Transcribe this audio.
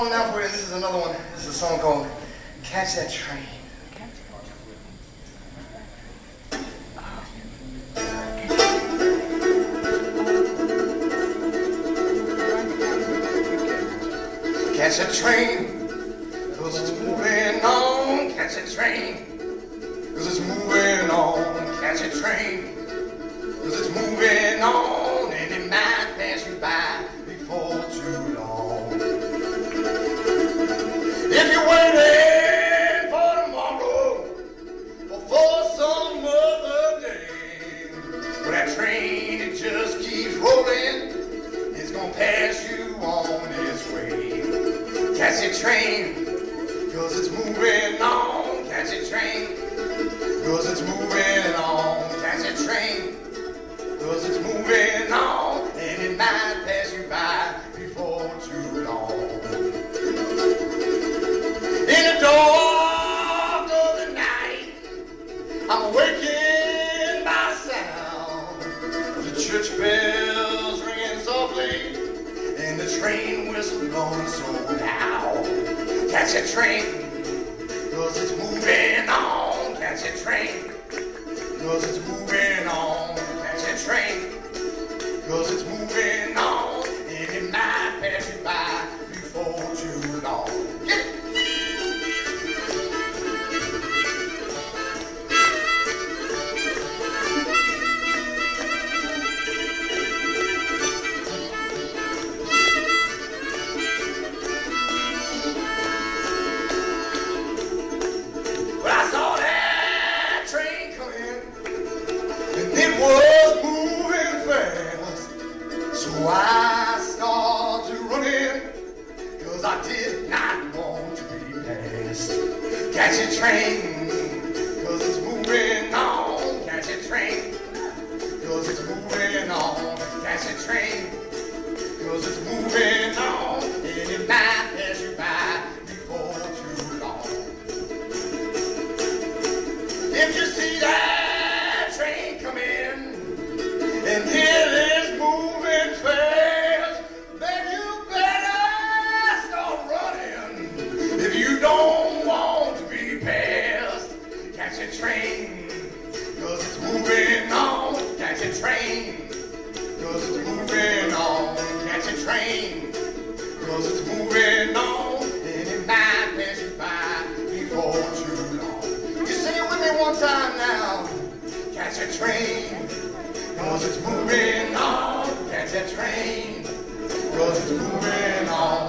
Now for you, this is another one. This is a song called Catch That Train. Catch that train, 'cause it's moving on. Catch that train, 'cause it's moving on. Catch that train, 'cause it's moving on. And it might pass you by before too long. If you're waiting for tomorrow or for some other day, well, that train, it just keeps rolling. It's gonna pass you on its way. Catch your train, 'cause it's moving on. Catch your train, 'cause it's moving on. Catch your train, 'cause it's moving on. And it might pass you by before too long. In the dark of the night, I'm awakened by the sound of the church bells ringing softly and the train whistle blowing so loud. Catch a train, 'cause it's moving on. Catch a train, 'cause it's moving on. Catch a train, 'cause it's moving on. And it might pass you by before too long. Get was moving fast, so I started running, 'cause I did not want to be passed. Catch a train, 'cause it's moving on. Catch a train, 'cause it's moving on. Catch a train, 'cause it's moving on. And it might pass you by before too long. If you see that train come in, and it is moving fast, then you better start running if you don't want to be passed. Catch a train, 'cause it's moving on. Catch a train, 'cause it's moving on. Catch a train, 'cause it's moving on. And it might pass you by before too long. You sing it with me one time now. Catch a train, 'cause it's moving on. Catch that train, 'cause it's moving on.